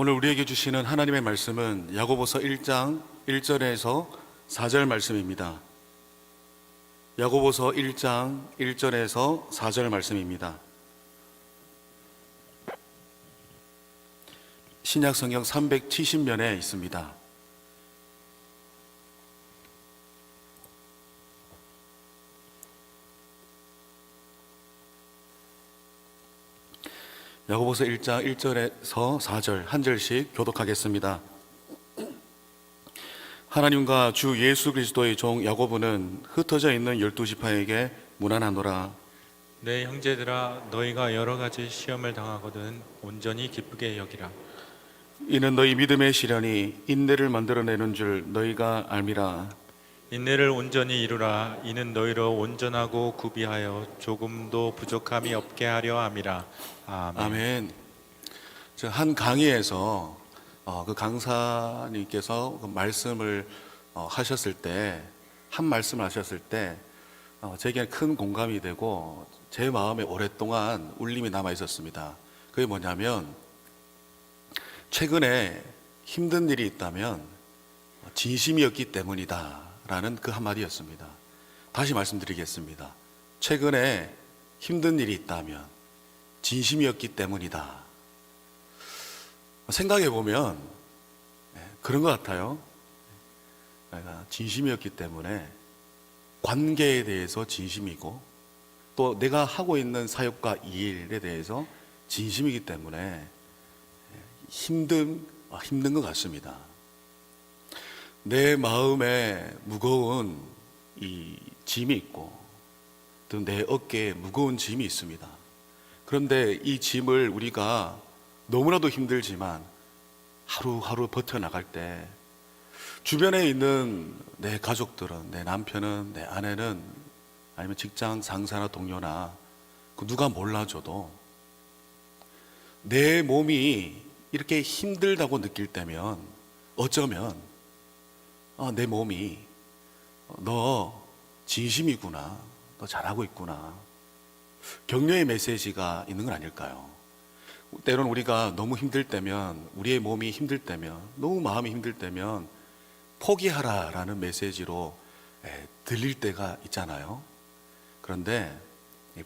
오늘 우리에게 주시는 하나님의 말씀은 야고보서 1장 1절에서 4절 말씀입니다. 야고보서 1장 1절에서 4절 말씀입니다. 신약 성경 370면에 있습니다. 야고보서 1장 1절에서 4절 한 절씩 교독하겠습니다. 하나님과 주 예수 그리스도의 종 야고보는 흩어져 있는 12지파에게 문안하노라. 내 형제들아, 너희가 여러 가지 시험을 당하거든 온전히 기쁘게 여기라. 이는 너희 믿음의 시련이 인내를 만들어내는 줄 너희가 알미라. 인내를 온전히 이루라. 이는 너희로 온전하고 구비하여 조금도 부족함이 없게 하려 함이라. 아멘. 아멘. 한 강의에서 그 강사님께서 그 말씀을 하셨을 때, 한 말씀을 하셨을 때 제게 큰 공감이 되고 제 마음에 오랫동안 울림이 남아 있었습니다. 그게 뭐냐면, 최근에 힘든 일이 있다면 진심이었기 때문이다 라는 그 한마디였습니다. 다시 말씀드리겠습니다. 최근에 힘든 일이 있다면 진심이었기 때문이다. 생각해보면 그런 것 같아요. 내가 진심이었기 때문에 관계에 대해서 진심이고, 또 내가 하고 있는 사역과 일에 대해서 진심이기 때문에 힘든 것 같습니다. 내 마음에 무거운 이 짐이 있고, 또 내 어깨에 무거운 짐이 있습니다. 그런데 이 짐을 우리가 너무나도 힘들지만 하루하루 버텨나갈 때, 주변에 있는 내 가족들은, 내 남편은, 내 아내는, 아니면 직장 상사나 동료나 누가 몰라줘도 내 몸이 이렇게 힘들다고 느낄 때면 어쩌면 내 몸이 너 진심이구나, 너 잘하고 있구나, 격려의 메시지가 있는 건 아닐까요? 때로는 우리가 너무 힘들 때면, 우리의 몸이 힘들 때면, 너무 마음이 힘들 때면 포기하라 라는 메시지로 들릴 때가 있잖아요. 그런데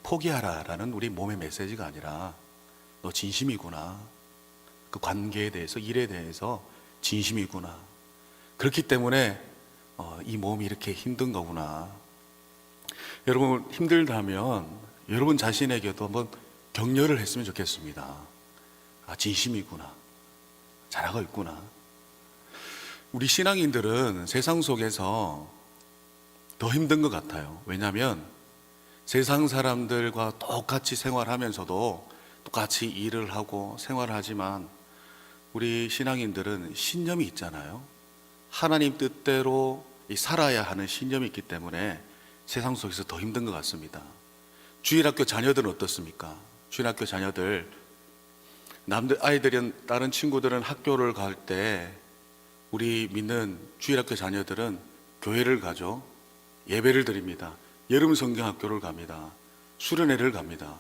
포기하라 라는 우리 몸의 메시지가 아니라 너 진심이구나, 그 관계에 대해서, 일에 대해서 진심이구나, 그렇기 때문에 이 몸이 이렇게 힘든 거구나. 여러분 힘들다면 여러분 자신에게도 한번 격려를 했으면 좋겠습니다. 진심이구나, 잘하고 있구나. 우리 신앙인들은 세상 속에서 더 힘든 것 같아요. 왜냐하면 세상 사람들과 똑같이 생활하면서도 똑같이 일을 하고 생활하지만, 우리 신앙인들은 신념이 있잖아요. 하나님 뜻대로 살아야 하는 신념이 있기 때문에 세상 속에서 더 힘든 것 같습니다. 주일학교 자녀들은 어떻습니까? 주일학교 자녀들, 아이들은, 다른 친구들은 학교를 갈 때 우리 믿는 주일학교 자녀들은 교회를 가죠. 예배를 드립니다. 여름 성경학교를 갑니다. 수련회를 갑니다.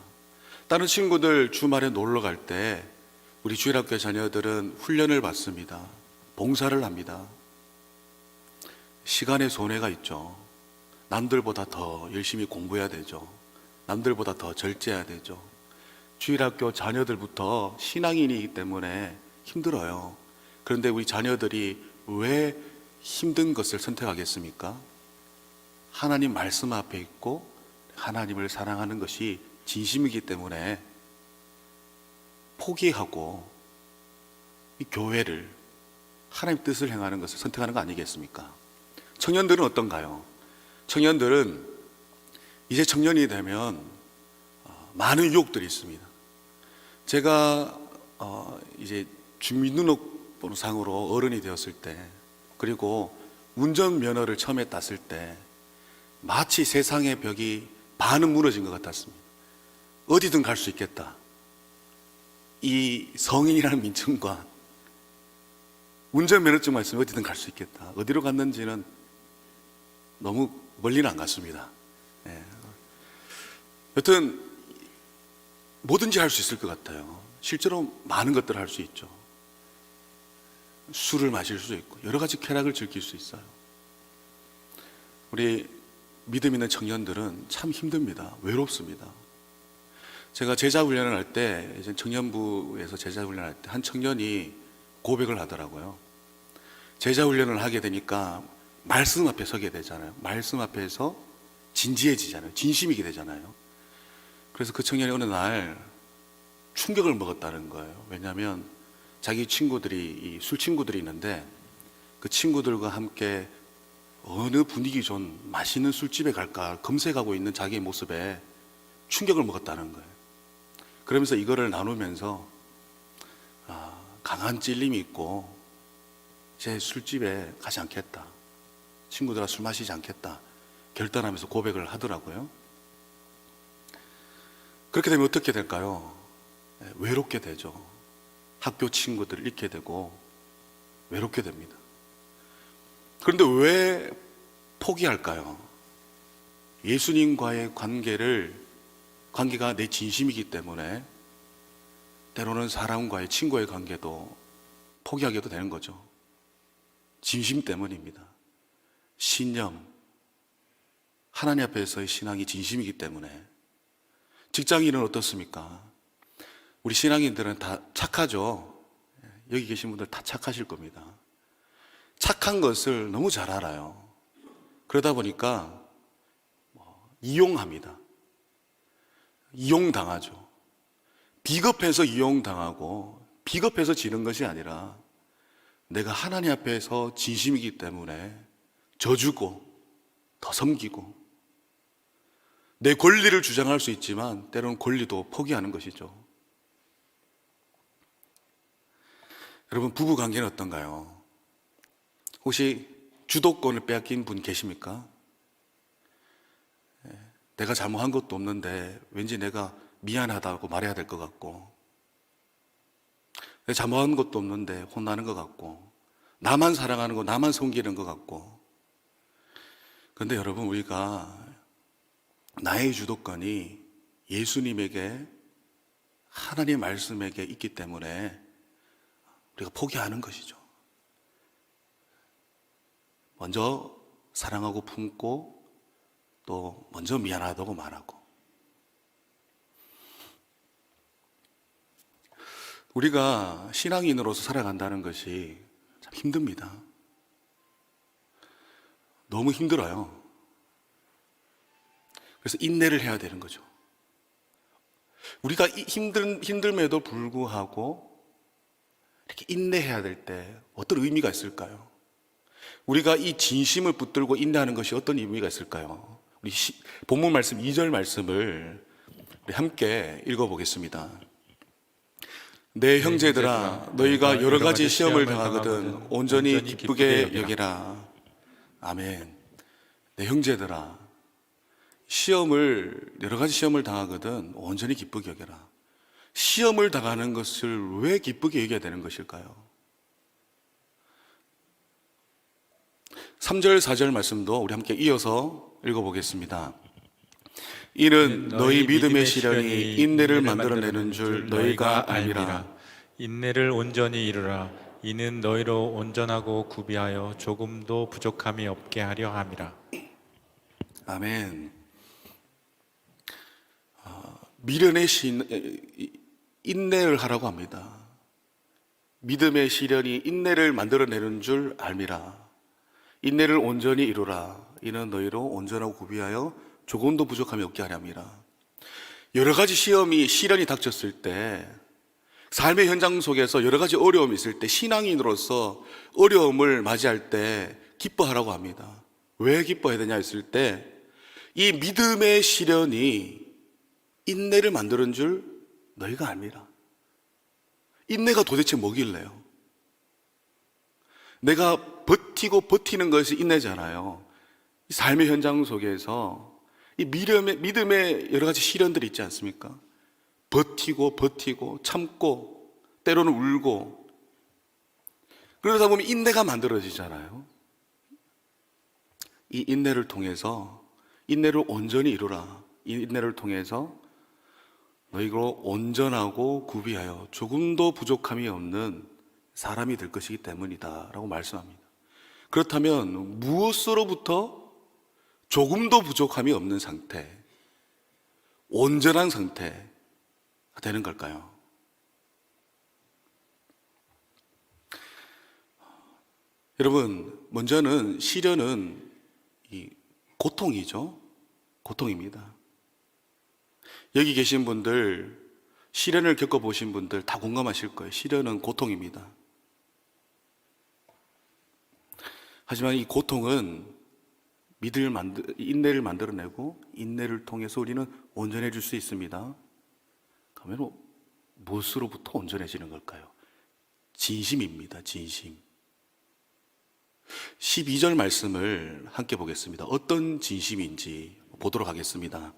다른 친구들 주말에 놀러 갈 때 우리 주일학교 자녀들은 훈련을 받습니다. 봉사를 합니다. 시간의 손해가 있죠. 남들보다 더 열심히 공부해야 되죠. 남들보다 더 절제해야 되죠. 주일학교 자녀들부터 신앙인이기 때문에 힘들어요. 그런데 우리 자녀들이 왜 힘든 것을 선택하겠습니까? 하나님 말씀 앞에 있고 하나님을 사랑하는 것이 진심이기 때문에 포기하고 이 교회를, 하나님 뜻을 행하는 것을 선택하는 거 아니겠습니까? 청년들은 어떤가요? 청년들은 이제 청년이 되면 많은 유혹들이 있습니다. 제가 이제 주민등록번호상으로 어른이 되었을 때, 그리고 운전면허를 처음에 땄을 때 마치 세상의 벽이 반은 무너진 것 같았습니다. 어디든 갈 수 있겠다. 이 성인이라는 민증과 운전면허증만 있으면 어디든 갈 수 있겠다. 어디로 갔는지는 너무 멀리는 안 갔습니다. 여튼 뭐든지 할 수 있을 것 같아요. 실제로 많은 것들을 할 수 있죠. 술을 마실 수 있고 여러 가지 쾌락을 즐길 수 있어요. 우리 믿음 있는 청년들은 참 힘듭니다. 외롭습니다. 제가 제자 훈련을 할 때, 이제 청년부에서 제자 훈련을 할 때 한 청년이 고백을 하더라고요. 제자 훈련을 하게 되니까 말씀 앞에 서게 되잖아요. 말씀 앞에서 진지해지잖아요. 진심이게 되잖아요. 그래서 그 청년이 어느 날 충격을 먹었다는 거예요. 왜냐하면 자기 친구들이, 술 친구들이 있는데 그 친구들과 함께 어느 분위기 좋은 맛있는 술집에 갈까 검색하고 있는 자기의 모습에 충격을 먹었다는 거예요. 그러면서 이거를 나누면서 강한 찔림이 있고 제 술집에 가지 않겠다, 친구들과 술 마시지 않겠다 결단하면서 고백을 하더라고요. 그렇게 되면 어떻게 될까요? 외롭게 되죠. 학교 친구들을 잃게 되고 외롭게 됩니다. 그런데 왜 포기할까요? 예수님과의 관계가 내 진심이기 때문에 때로는 사람과의 친구의 관계도 포기하게도 되는 거죠. 진심 때문입니다. 신념, 하나님 앞에서의 신앙이 진심이기 때문에. 직장인은 어떻습니까? 우리 신앙인들은 다 착하죠. 여기 계신 분들 다 착하실 겁니다. 착한 것을 너무 잘 알아요. 그러다 보니까 이용합니다. 이용당하죠. 비겁해서 이용당하고 비겁해서 지는 것이 아니라 내가 하나님 앞에서 진심이기 때문에 져주고 더 섬기고 내 권리를 주장할 수 있지만 때로는 권리도 포기하는 것이죠. 여러분, 부부 관계는 어떤가요? 혹시 주도권을 빼앗긴 분 계십니까? 내가 잘못한 것도 없는데 왠지 내가 미안하다고 말해야 될 것 같고, 내가 잘못한 것도 없는데 혼나는 것 같고, 나만 사랑하는 거, 나만 섬기는 것 같고. 그런데 여러분, 우리가 나의 주도권이 예수님에게, 하나님의 말씀에게 있기 때문에 우리가 포기하는 것이죠. 먼저 사랑하고 품고 또 먼저 미안하다고 말하고. 우리가 신앙인으로서 살아간다는 것이 참 힘듭니다. 너무 힘들어요. 그래서 인내를 해야 되는 거죠. 우리가 힘듦에도 불구하고 이렇게 인내해야 될 때 어떤 의미가 있을까요? 우리가 이 진심을 붙들고 인내하는 것이 어떤 의미가 있을까요? 우리 본문 말씀 2절 말씀을 우리 함께 읽어보겠습니다. 내 형제들아, 너희가 여러 가지 시험을 당하거든 온전히 기쁘게 여기라. 아멘. 내 형제들아, 여러 가지 시험을 당하거든 온전히 기쁘게 여겨라. 시험을 당하는 것을 왜 기쁘게 여겨야 되는 것일까요? 3절, 4절 말씀도 우리 함께 이어서 읽어보겠습니다. 이는 너희 믿음의 시련이 인내를 만들어내는 줄 너희가 알미라. 인내를 온전히 이루라. 이는 너희로 온전하고 구비하여 조금도 부족함이 없게 하려 함이라. 아멘. 미련의 인내를 하라고 합니다. 믿음의 시련이 인내를 만들어내는 줄 알미라. 인내를 온전히 이루라. 이는 너희로 온전하고 구비하여 조금도 부족함이 없게 하려 함이라. 여러 가지 시련이 닥쳤을 때, 삶의 현장 속에서 여러 가지 어려움이 있을 때, 신앙인으로서 어려움을 맞이할 때 기뻐하라고 합니다. 왜 기뻐해야 되냐 했을 때, 이 믿음의 시련이 인내를 만드는 줄 너희가 알미라. 인내가 도대체 뭐길래요? 내가 버티는 것이 인내잖아요. 이 삶의 현장 속에서 이 믿음의 여러 가지 시련들이 있지 않습니까? 버티고 참고 때로는 울고, 그러다 보면 인내가 만들어지잖아요. 이 인내를 통해서 인내를 온전히 이루라. 이 인내를 통해서 너희로 온전하고 구비하여 조금도 부족함이 없는 사람이 될 것이기 때문이다라고 말씀합니다. 그렇다면 무엇으로부터 조금도 부족함이 없는 상태, 온전한 상태가 되는 걸까요? 여러분, 먼저는 시련은 이 고통이죠. 고통입니다. 여기 계신 분들, 시련을 겪어보신 분들 다 공감하실 거예요. 시련은 고통입니다. 하지만 이 고통은 인내를 만들어내고 인내를 통해서 우리는 온전해질 수 있습니다. 그러면 무엇으로부터 온전해지는 걸까요? 진심입니다. 진심. 12절 말씀을 함께 보겠습니다. 어떤 진심인지 보도록 하겠습니다.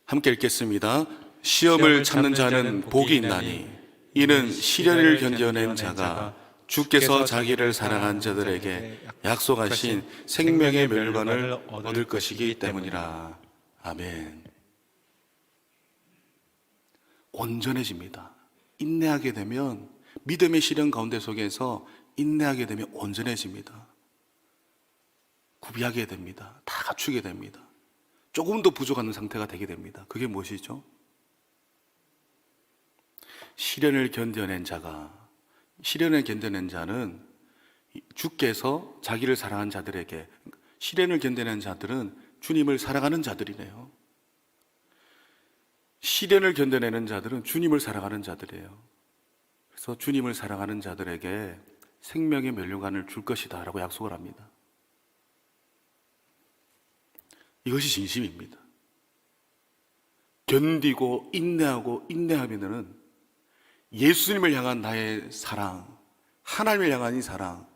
함께 읽겠습니다. 시험을 참는 자는 복이 있나니 이는 시련을 견뎌낸 자가 주께서 자기를 사랑한 자들에게 약속하신 생명의 멸관을 얻을 것이기 때문이라. 아멘. 온전해집니다. 인내하게 되면, 믿음의 시련 가운데 속에서 인내하게 되면 온전해집니다. 구비하게 됩니다. 다 갖추게 됩니다. 조금 더 부족한 상태가 되게 됩니다. 그게 무엇이죠? 시련을 견뎌낸 자는 주께서 자기를 사랑한 자들에게, 시련을 견뎌낸 자들은 주님을 사랑하는 자들이네요. 시련을 견뎌내는 자들은 주님을 사랑하는 자들이에요. 그래서 주님을 사랑하는 자들에게 생명의 면류관을 줄 것이다 라고 약속을 합니다. 이것이 진심입니다. 견디고 인내하고 인내하면은 예수님을 향한 나의 사랑, 하나님을 향한 이 사랑,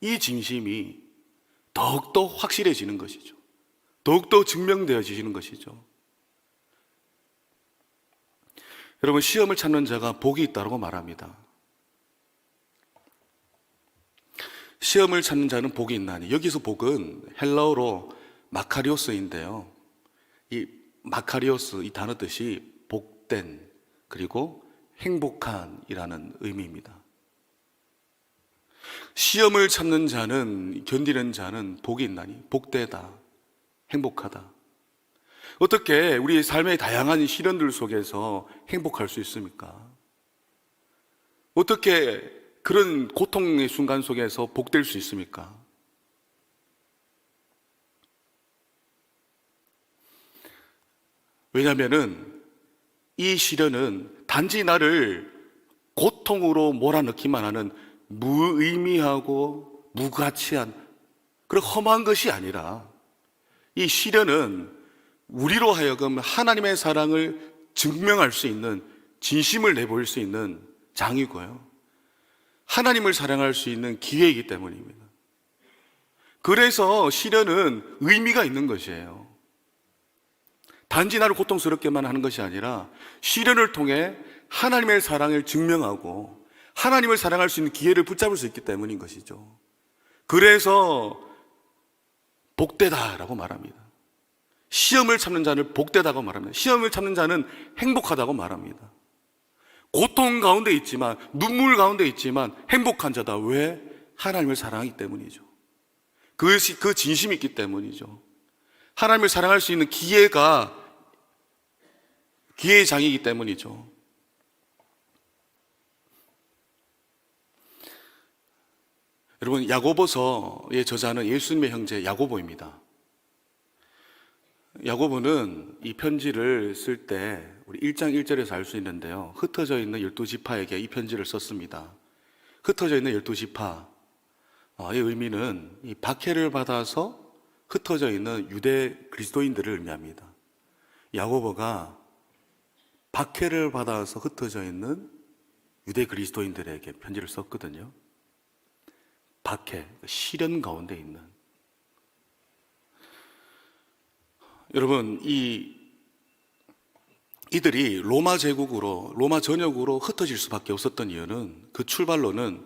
이 진심이 더욱더 확실해지는 것이죠. 더욱더 증명되어지는 것이죠. 여러분, 시험을 참는 자가 복이 있다고 말합니다. 시험을 참는 자는 복이 있나니, 여기서 복은 헬라어로 마카리오스인데요. 이 마카리오스, 이 단어 뜻이 복된, 그리고 행복한이라는 의미입니다. 시험을 참는 자는, 견디는 자는 복이 있나니, 복되다, 행복하다. 어떻게 우리의 삶의 다양한 시련들 속에서 행복할 수 있습니까? 어떻게 그런 고통의 순간 속에서 복될 수 있습니까? 왜냐하면은 이 시련은 단지 나를 고통으로 몰아넣기만 하는 무의미하고 무가치한 그런 험한 것이 아니라, 이 시련은 우리로 하여금 하나님의 사랑을 증명할 수 있는, 진심을 내보일 수 있는 장이고요, 하나님을 사랑할 수 있는 기회이기 때문입니다. 그래서 시련은 의미가 있는 것이에요. 단지 나를 고통스럽게만 하는 것이 아니라 시련을 통해 하나님의 사랑을 증명하고 하나님을 사랑할 수 있는 기회를 붙잡을 수 있기 때문인 것이죠. 그래서 복되다라고 말합니다. 시험을 참는 자는 복되다고 말합니다. 시험을 참는 자는 행복하다고 말합니다. 고통 가운데 있지만, 눈물 가운데 있지만 행복한 자다. 왜? 하나님을 사랑하기 때문이죠. 그것이 그 진심이 있기 때문이죠. 하나님을 사랑할 수 있는 기회의 장이기 때문이죠. 여러분, 야고보서의 저자는 예수님의 형제 야고보입니다. 야고보는 이 편지를 쓸 때 우리 1장 1절에서 알 수 있는데요, 흩어져 있는 12지파에게 이 편지를 썼습니다. 흩어져 있는 12지파의 의미는 이 박해를 받아서 흩어져 있는 유대 그리스도인들을 의미합니다. 야고보가 박해를 받아서 흩어져 있는 유대 그리스도인들에게 편지를 썼거든요. 박해, 시련 가운데 있는. 여러분, 이들이 로마 제국으로, 로마 전역으로 흩어질 수밖에 없었던 이유는, 그 출발로는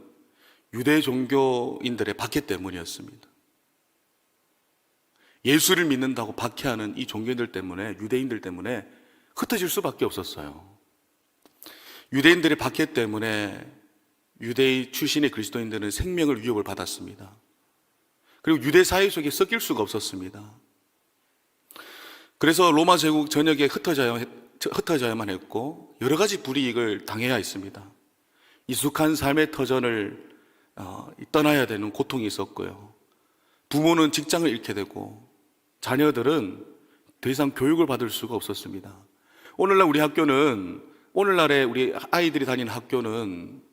유대 종교인들의 박해 때문이었습니다. 예수를 믿는다고 박해하는 이 종교인들 때문에, 유대인들 때문에 흩어질 수밖에 없었어요. 유대인들의 박해 때문에 유대인 출신의 그리스도인들은 생명을 위협을 받았습니다. 그리고 유대 사회 속에 섞일 수가 없었습니다. 그래서 로마 제국 전역에 흩어져야만 했고 여러 가지 불이익을 당해야 했습니다. 익숙한 삶의 터전을 떠나야 되는 고통이 있었고요. 부모는 직장을 잃게 되고 자녀들은 더 이상 교육을 받을 수가 없었습니다. 오늘날의 우리 아이들이 다니는 학교는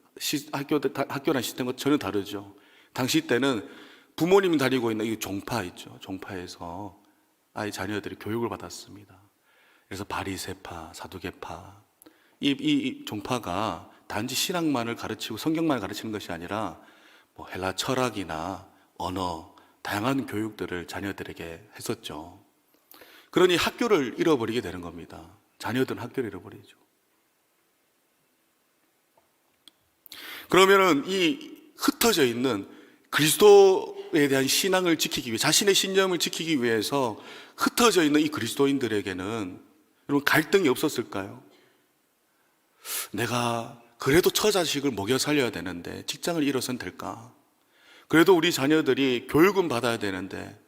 학교란 시스템과 전혀 다르죠. 당시 때는 부모님이 다니고 있는 이 종파 있죠. 종파에서 아이 자녀들이 교육을 받았습니다. 그래서 바리새파, 사두개파, 이 종파가 단지 신앙만을 가르치고 성경만을 가르치는 것이 아니라 뭐 헬라 철학이나 언어, 다양한 교육들을 자녀들에게 했었죠. 그러니 학교를 잃어버리게 되는 겁니다. 자녀들은 학교를 잃어버리죠. 그러면은 이 흩어져 있는 그리스도에 대한 신앙을 지키기 위해, 자신의 신념을 지키기 위해서 흩어져 있는 이 그리스도인들에게는 여러분 갈등이 없었을까요? 내가 그래도 처자식을 먹여 살려야 되는데 직장을 잃어서는 될까? 그래도 우리 자녀들이 교육은 받아야 되는데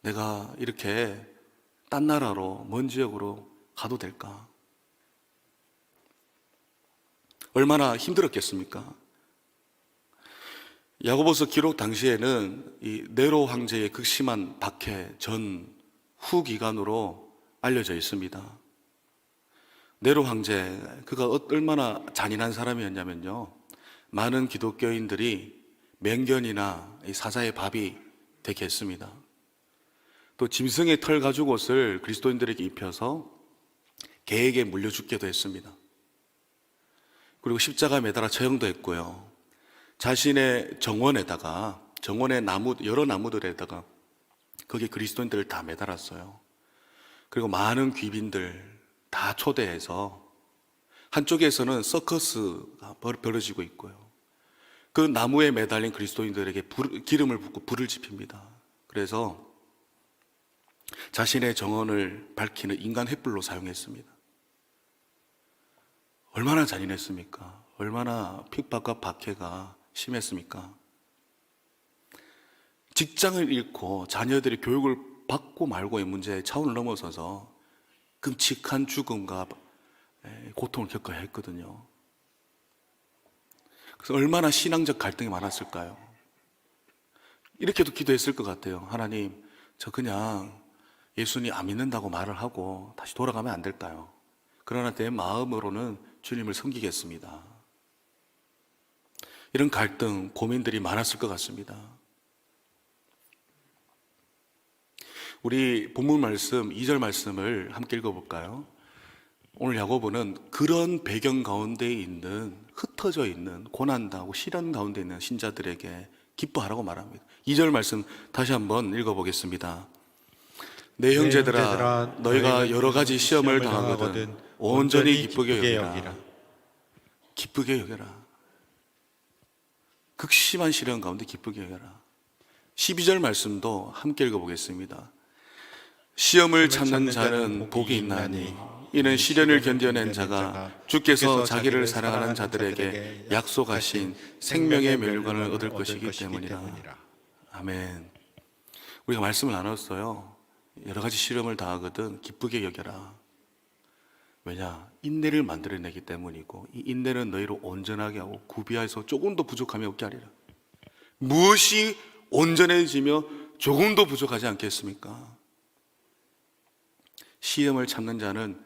내가 이렇게 딴 나라로, 먼 지역으로 가도 될까? 얼마나 힘들었겠습니까? 야고보서 기록 당시에는 이 네로 황제의 극심한 박해 후 기간으로 알려져 있습니다. 네로 황제, 그가 얼마나 잔인한 사람이었냐면요, 많은 기독교인들이 맹견이나 사자의 밥이 되게 했습니다. 또 짐승의 털 가죽옷을 그리스도인들에게 입혀서 개에게 물려 죽게도 했습니다. 그리고 십자가에 매달아 처형도 했고요. 자신의 정원의 여러 나무들에다가 거기에 그리스도인들을 다 매달았어요. 그리고 많은 귀빈들 다 초대해서 한쪽에서는 서커스가 벌어지고 있고요. 그 나무에 매달린 그리스도인들에게 기름을 붓고 불을 지핍니다. 그래서 자신의 정원을 밝히는 인간 횃불로 사용했습니다. 얼마나 잔인했습니까? 얼마나 핍박과 박해가 심했습니까? 직장을 잃고 자녀들이 교육을 받고 말고의 문제의 차원을 넘어서서 끔찍한 죽음과 고통을 겪어야 했거든요. 그래서 얼마나 신앙적 갈등이 많았을까요? 이렇게도 기도했을 것 같아요. 하나님, 저 그냥 예수님 안 믿는다고 말을 하고 다시 돌아가면 안 될까요? 그러나 내 마음으로는 주님을 섬기겠습니다. 이런 갈등, 고민들이 많았을 것 같습니다. 우리 본문 말씀 2절 말씀을 함께 읽어볼까요? 오늘 야고보는 그런 배경 가운데 있는, 흩어져 있는, 고난당하고 시련 가운데 있는 신자들에게 기뻐하라고 말합니다. 2절 말씀 다시 한번 읽어보겠습니다. 내 형제들아, 너희가 여러 가지 시험을 당하거든 온전히 기쁘게 여기라. 기쁘게 여겨라. 극심한 시련 가운데 기쁘게 여겨라. 12절 말씀도 함께 읽어보겠습니다. 시험을 참는 자는 복이 있나니 이는 시련을 견뎌낸 자가 주께서 자기를 사랑하는 자들에게 약속하신 생명의 멸관을 얻을 것이기 때문이라. 아멘. 우리가 말씀을 나눴어요. 여러 가지 시험을 당하거든 기쁘게 여겨라. 왜냐? 인내를 만들어내기 때문이고, 이 인내는 너희를 온전하게 하고 구비하여서 조금도 부족함이 없게 하리라. 무엇이 온전해지며 조금도 부족하지 않겠습니까? 시험을 참는 자는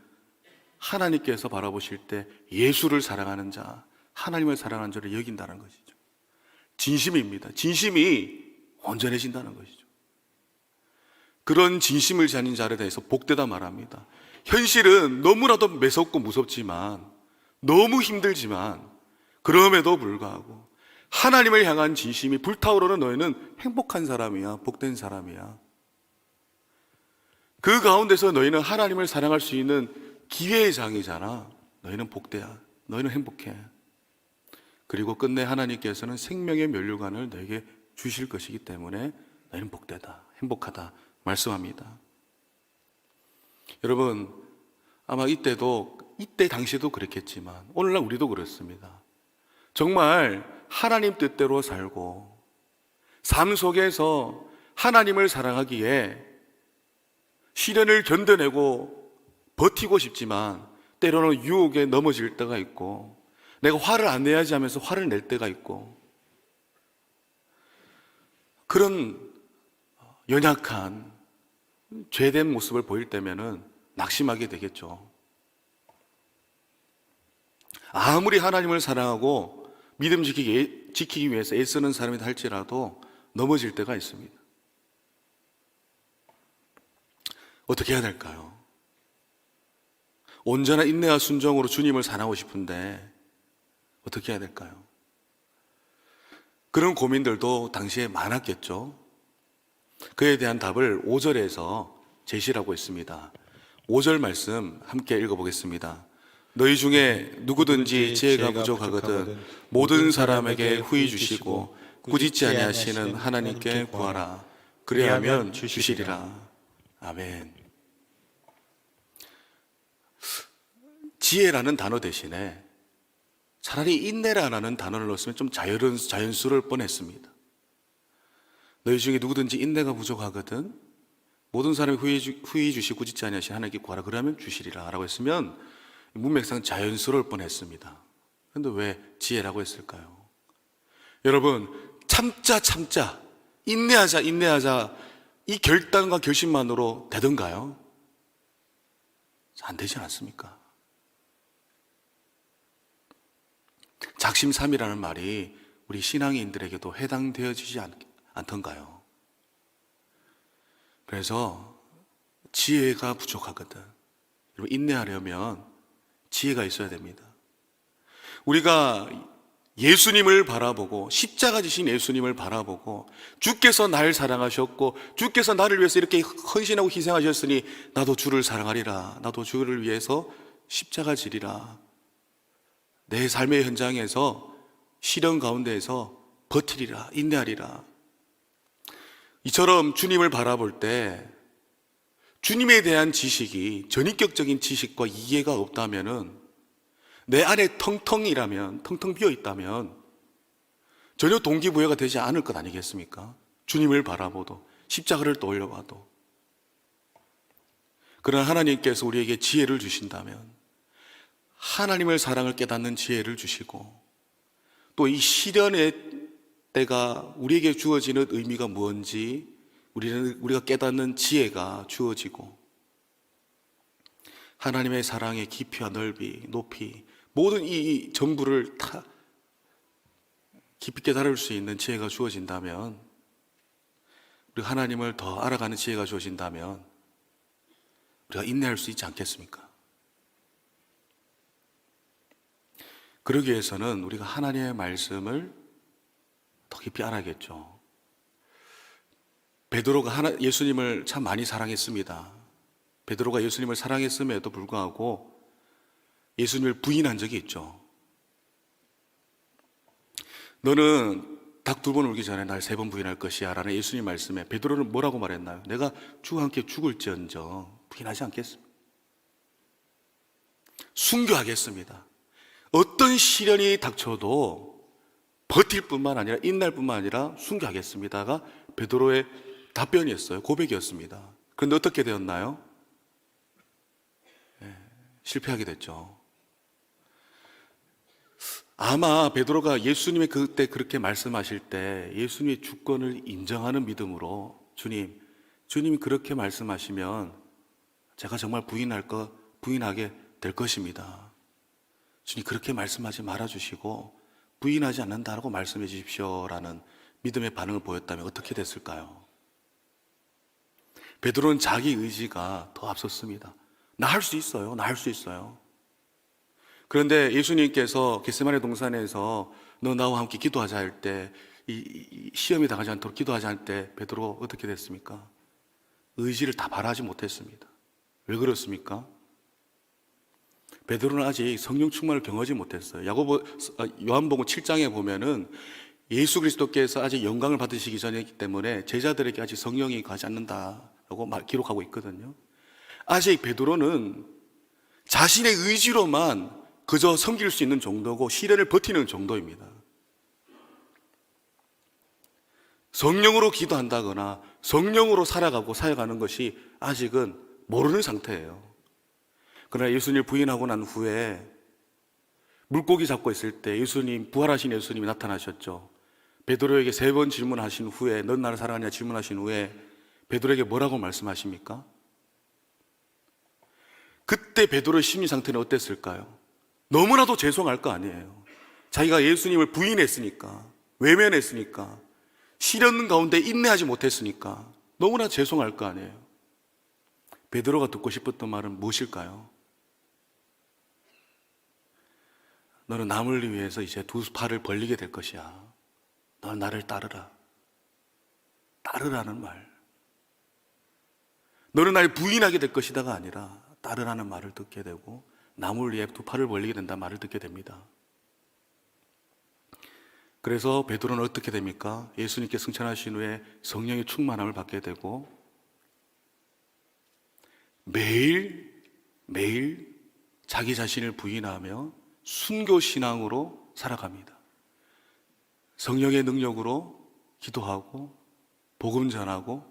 하나님께서 바라보실 때 예수를 사랑하는 자, 하나님을 사랑하는 자를 여긴다는 것이죠. 진심입니다. 진심이 온전해진다는 것이죠. 그런 진심을 지닌 자에 대해서 복되다 말합니다. 현실은 너무나도 매섭고 무섭지만, 너무 힘들지만, 그럼에도 불구하고 하나님을 향한 진심이 불타오르는 너희는 행복한 사람이야, 복된 사람이야. 그 가운데서 너희는 하나님을 사랑할 수 있는 기회의 장이잖아. 너희는 복되야. 너희는 행복해. 그리고 끝내 하나님께서는 생명의 면류관을 너에게 주실 것이기 때문에 너희는 복되다, 행복하다 말씀합니다. 여러분, 아마 이때 당시에도 그랬겠지만 오늘날 우리도 그렇습니다. 정말 하나님 뜻대로 살고 삶 속에서 하나님을 사랑하기에 시련을 견뎌내고 버티고 싶지만 때로는 유혹에 넘어질 때가 있고 내가 화를 안 내야지 하면서 화를 낼 때가 있고 그런 연약한 죄된 모습을 보일 때면은 낙심하게 되겠죠. 아무리 하나님을 사랑하고 믿음 지키기 위해서 애쓰는 사람이다 할지라도 넘어질 때가 있습니다. 어떻게 해야 될까요? 온전한 인내와 순종으로 주님을 사랑하고 싶은데 어떻게 해야 될까요? 그런 고민들도 당시에 많았겠죠. 그에 대한 답을 5절에서 제시하고 있습니다. 5절 말씀 함께 읽어보겠습니다. 너희 중에 누구든지 지혜가 부족하거든 모든 사람에게 후히 주시고 꾸짖지 아니하시는 하나님께 구하라. 그리하면 주시리라. 아멘. 지혜라는 단어 대신에 차라리 인내라는 단어를 넣었으면 좀 자연스러울 뻔했습니다. 너희 중에 누구든지 인내가 부족하거든 모든 사람이 후히 주시고 꾸짖지 아니하시는 하나님께 구하라. 그러면 주시리라 라고 했으면 문맥상 자연스러울 뻔했습니다. 그런데 왜 지혜라고 했을까요? 여러분, 참자 인내하자 이 결단과 결심만으로 되던가요? 안 되지 않습니까? 작심삼이라는 말이 우리 신앙인들에게도 해당되어지지 않던가요? 그래서 지혜가 부족하거든. 여러분, 인내하려면 지혜가 있어야 됩니다. 우리가 예수님을 바라보고 십자가 지신 예수님을 바라보고 주께서 나를 사랑하셨고 주께서 나를 위해서 이렇게 헌신하고 희생하셨으니 나도 주를 사랑하리라. 나도 주를 위해서 십자가 지리라. 내 삶의 현장에서 시련 가운데에서 버티리라. 인내하리라. 이처럼 주님을 바라볼 때 주님에 대한 지식이 전인격적인 지식과 이해가 없다면은 내 안에 텅텅 비어 있다면 전혀 동기부여가 되지 않을 것 아니겠습니까? 주님을 바라보도 십자가를 떠올려봐도. 그러나 하나님께서 우리에게 지혜를 주신다면 하나님의 사랑을 깨닫는 지혜를 주시고 또 이 시련의 때가 우리에게 주어지는 의미가 무엇인지 우리가 깨닫는 지혜가 주어지고 하나님의 사랑의 깊이와 넓이, 높이 모든 이 전부를 다 깊이 깨달을 수 있는 지혜가 주어진다면 우리 하나님을 더 알아가는 지혜가 주어진다면 우리가 인내할 수 있지 않겠습니까? 그러기 위해서는 우리가 하나님의 말씀을 더 깊이 알아야겠죠. 베드로가 예수님을 참 많이 사랑했습니다. 베드로가 예수님을 사랑했음에도 불구하고 예수님을 부인한 적이 있죠. 너는 닭 2번 울기 전에 날 3번 부인할 것이야 라는 예수님 말씀에 베드로는 뭐라고 말했나요? 내가 주와 함께 죽을지언정 부인하지 않겠습니다. 순교하겠습니다. 어떤 시련이 닥쳐도 버틸 뿐만 아니라 인내할 뿐만 아니라 순교하겠습니다가 베드로의 답변이었어요. 고백이었습니다. 그런데 어떻게 되었나요? 실패하게 됐죠. 아마 베드로가 예수님이 그때 그렇게 말씀하실 때 예수님의 주권을 인정하는 믿음으로 주님이 그렇게 말씀하시면 제가 정말 부인하게 될 것입니다. 주님 그렇게 말씀하지 말아주시고 부인하지 않는다라고 말씀해 주십시오라는 믿음의 반응을 보였다면 어떻게 됐을까요? 베드로는 자기 의지가 더 앞섰습니다. 나 할 수 있어요. 나 할 수 있어요. 그런데 예수님께서 겟세마네 동산에서 너 나와 함께 기도하자 할 때 이 시험이 당하지 않도록 기도하자 할 때 베드로 어떻게 됐습니까? 의지를 다 발하지 못했습니다. 왜 그렇습니까? 베드로는 아직 성령 충만을 경험하지 못했어요. 요한복음 7장에 보면은 예수 그리스도께서 아직 영광을 받으시기 전이기 때문에 제자들에게 아직 성령이 가지 않는다라고 기록하고 있거든요. 아직 베드로는 자신의 의지로만 그저 섬길 수 있는 정도고 시련을 버티는 정도입니다. 성령으로 기도한다거나 성령으로 살아가고 사역하는 것이 아직은 모르는 상태예요. 그러나 예수님을 부인하고 난 후에 물고기 잡고 있을 때 예수님, 부활하신 예수님이 나타나셨죠. 베드로에게 3번 질문하신 후에 넌 나를 사랑하냐 질문하신 후에 베드로에게 뭐라고 말씀하십니까? 그때 베드로의 심리 상태는 어땠을까요? 너무나도 죄송할 거 아니에요. 자기가 예수님을 부인했으니까, 외면했으니까, 시련 가운데 인내하지 못했으니까 너무나 죄송할 거 아니에요. 베드로가 듣고 싶었던 말은 무엇일까요? 너는 남을 위해서 이제 2 팔을 벌리게 될 것이야. 너는 나를 따르라. 따르라는 말. 너는 날 부인하게 될 것이다가 아니라 따르라는 말을 듣게 되고 남을 위해 2 팔을 벌리게 된다는 말을 듣게 됩니다. 그래서 베드로는 어떻게 됩니까? 예수님께 승천하신 후에 성령의 충만함을 받게 되고 매일 자기 자신을 부인하며 순교신앙으로 살아갑니다. 성령의 능력으로 기도하고 복음 전하고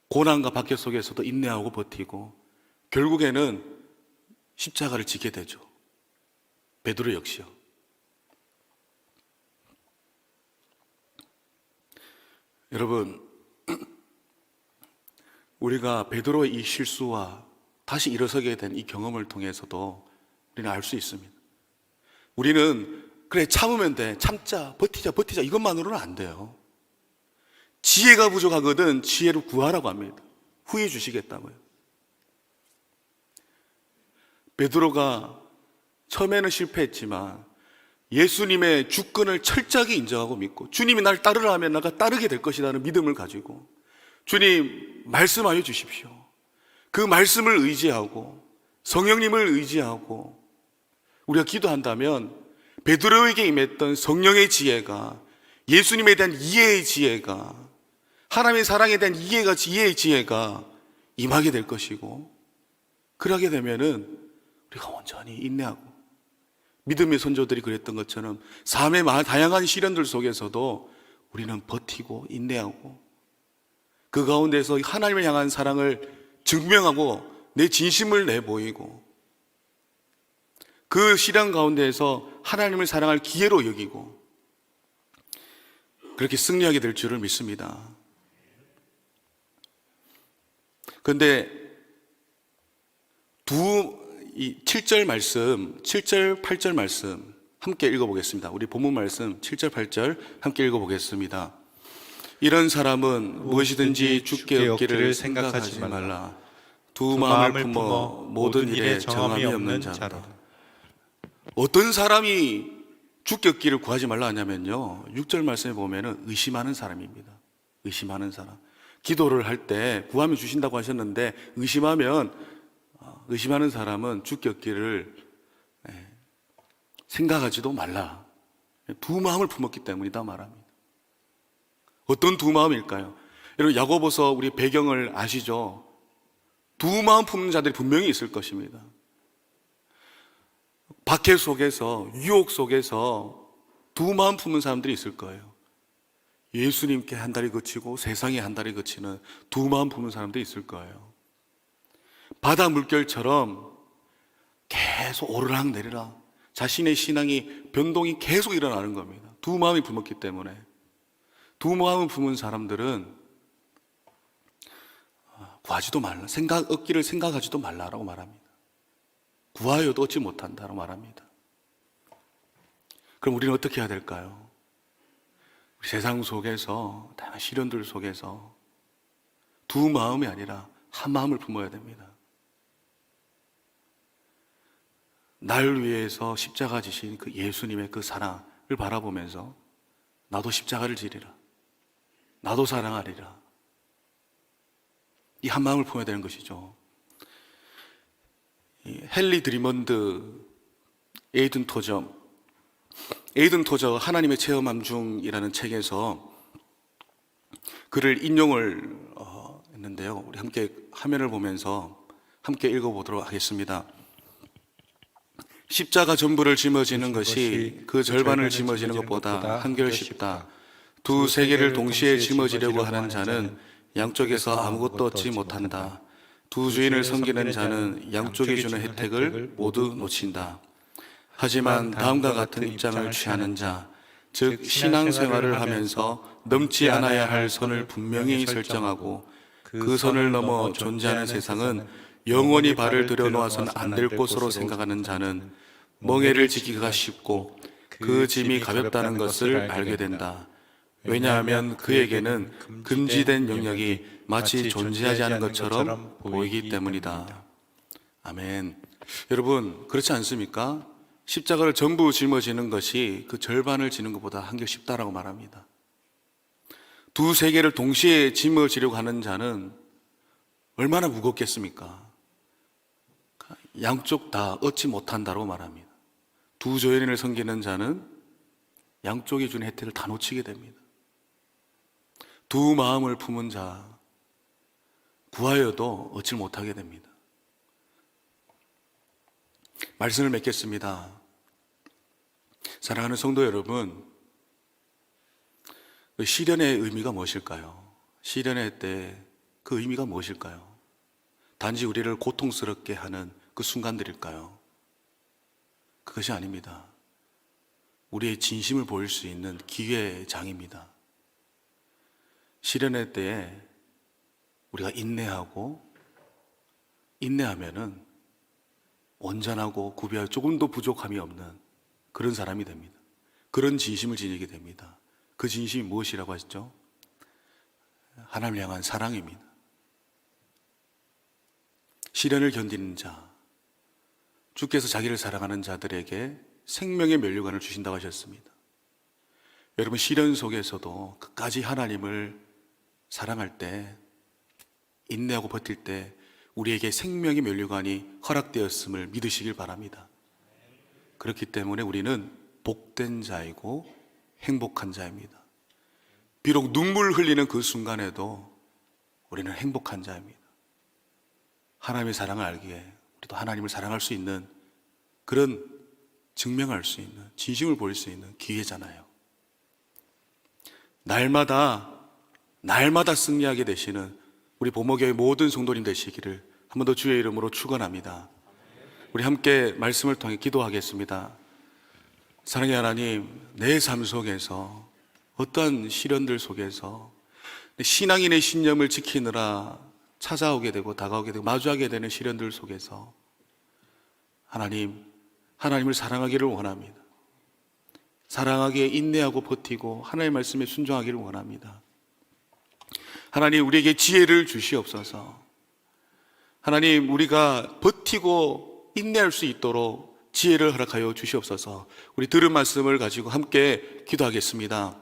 고난과 박해 속에서도 인내하고 버티고 결국에는 십자가를 지게 되죠. 베드로 역시요. 여러분, 우리가 베드로의 이 실수와 다시 일어서게 된 이 경험을 통해서도 우리는 알 수 있습니다. 우리는 그래 참으면 돼, 참자, 버티자 이것만으로는 안 돼요. 지혜가 부족하거든 지혜로 구하라고 합니다. 후해 주시겠다고요. 베드로가 처음에는 실패했지만 예수님의 주권을 철저하게 인정하고 믿고 주님이 날 따르라 하면 내가 따르게 될 것이라는 믿음을 가지고 주님 말씀하여 주십시오. 그 말씀을 의지하고 성령님을 의지하고 우리가 기도한다면 베드로에게 임했던 성령의 지혜가 예수님에 대한 이해의 지혜가 하나님의 사랑에 대한 이해의 지혜가 임하게 될 것이고 그러게 되면은 우리가 온전히 인내하고 믿음의 선조들이 그랬던 것처럼 삶의 다양한 시련들 속에서도 우리는 버티고 인내하고 그 가운데서 하나님을 향한 사랑을 증명하고 내 진심을 내보이고 그 시련 가운데에서 하나님을 사랑할 기회로 여기고 그렇게 승리하게 될 줄을 믿습니다. 그런데 7절 말씀, 7절, 8절 말씀 함께 읽어보겠습니다. 우리 본문 말씀 7절, 8절 함께 읽어보겠습니다. 이런 사람은 무엇이든지 주께 얻기를 생각하지 말라. 두 마음을 품어 모든 일에 정함이 없는 자라. 어떤 사람이 주께 얻기를 구하지 말라 하냐면요, 6절 말씀에 보면은 의심하는 사람입니다. 의심하는 사람. 기도를 할 때 구하면 주신다고 하셨는데 의심하는 사람은 주께 얻기를 생각하지도 말라. 두 마음을 품었기 때문이다 말합니다. 어떤 두 마음일까요? 여러분 야고보서 우리 배경을 아시죠? 두 마음 품는 자들이 분명히 있을 것입니다. 박해 속에서 유혹 속에서 두 마음 품는 사람들이 있을 거예요. 예수님께 한 다리 그치고 세상에 한 다리 그치는 두 마음 품는 사람들이 있을 거예요. 바다 물결처럼 계속 오르락 내리락 자신의 신앙이 변동이 계속 일어나는 겁니다. 두 마음이 품었기 때문에. 두 마음을 품은 사람들은 구하지도 말라, 얻기를 생각하지도 말라라고 말합니다. 구하여도 얻지 못한다라고 말합니다. 그럼 우리는 어떻게 해야 될까요? 우리 세상 속에서 다양한 시련들 속에서 두 마음이 아니라 한 마음을 품어야 됩니다. 나를 위해서 십자가 지신 그 예수님의 그 사랑을 바라보면서 나도 십자가를 지리라, 나도 사랑하리라, 이 한 마음을 품어야 되는 것이죠. 헨리 드리먼드 에이든 토저 하나님의 체험함 중이라는 책에서 글을 인용을 했는데요, 우리 함께 화면을 보면서 함께 읽어보도록 하겠습니다. 십자가 전부를 짊어지는 것이 그 절반을 짊어지는 것보다 한결 쉽다. 두세 개를 동시에 짊어지려고 하는 자는 양쪽에서 아무것도 얻지 못한다. 두 주인을 섬기는 자는 양쪽이 주는 혜택을 모두 놓친다. 하지만 다음과 같은 입장을 취하는 자, 즉 신앙생활을 하면서 넘지 않아야 할 선을 분명히 설정하고 그 선을 넘어 존재하는 세상은 영원히 발을 들여놓아서는 안 될 곳으로 생각하는 자는 멍에를 지키기가 쉽고 그 짐이 가볍다는 것을 알게 된다. 왜냐하면 그에게는 금지된 영역이 마치 존재하지 않은 것처럼 보이기 때문이다. 아멘. 여러분, 그렇지 않습니까? 십자가를 전부 짊어지는 것이 그 절반을 지는 것보다 한결 쉽다라고 말합니다. 두세 개를 동시에 짊어지려고 하는 자는 얼마나 무겁겠습니까? 양쪽 다 얻지 못한다고 말합니다. 두 조연인을 섬기는 자는 양쪽이 주는 혜택을 다 놓치게 됩니다. 두 마음을 품은 자, 구하여도 얻지 못하게 됩니다. 말씀을 맺겠습니다. 사랑하는 성도 여러분, 시련의 의미가 무엇일까요? 시련의 때 그 의미가 무엇일까요? 단지 우리를 고통스럽게 하는 그 순간들일까요? 그것이 아닙니다. 우리의 진심을 보일 수 있는 기회의 장입니다. 시련의 때에 우리가 인내하면은 온전하고 구비할 조금도 부족함이 없는 그런 사람이 됩니다. 그런 진심을 지니게 됩니다. 그 진심이 무엇이라고 하셨죠? 하나님을 향한 사랑입니다. 시련을 견디는 자, 주께서 자기를 사랑하는 자들에게 생명의 면류관을 주신다고 하셨습니다. 여러분, 시련 속에서도 끝까지 하나님을 사랑할 때, 인내하고 버틸 때 우리에게 생명의 면류관이 허락되었음을 믿으시길 바랍니다. 그렇기 때문에 우리는 복된 자이고 행복한 자입니다. 비록 눈물 흘리는 그 순간에도 우리는 행복한 자입니다. 하나님의 사랑을 알기에 우리도 하나님을 사랑할 수 있는 그런 증명할 수 있는 진심을 보일 수 있는 기회잖아요. 날마다 승리하게 되시는 우리 보목교회 모든 성도님 되시기를 한 번 더 주의 이름으로 축원합니다. 우리 함께 말씀을 통해 기도하겠습니다. 사랑의 하나님, 내 삶 속에서 어떠한 시련들 속에서 신앙인의 신념을 지키느라 찾아오게 되고 다가오게 되고 마주하게 되는 시련들 속에서 하나님을 사랑하기를 원합니다. 사랑하기에 인내하고 버티고 하나님의 말씀에 순종하기를 원합니다. 하나님, 우리에게 지혜를 주시옵소서. 하나님, 우리가 버티고 인내할 수 있도록 지혜를 허락하여 주시옵소서. 우리 들은 말씀을 가지고 함께 기도하겠습니다.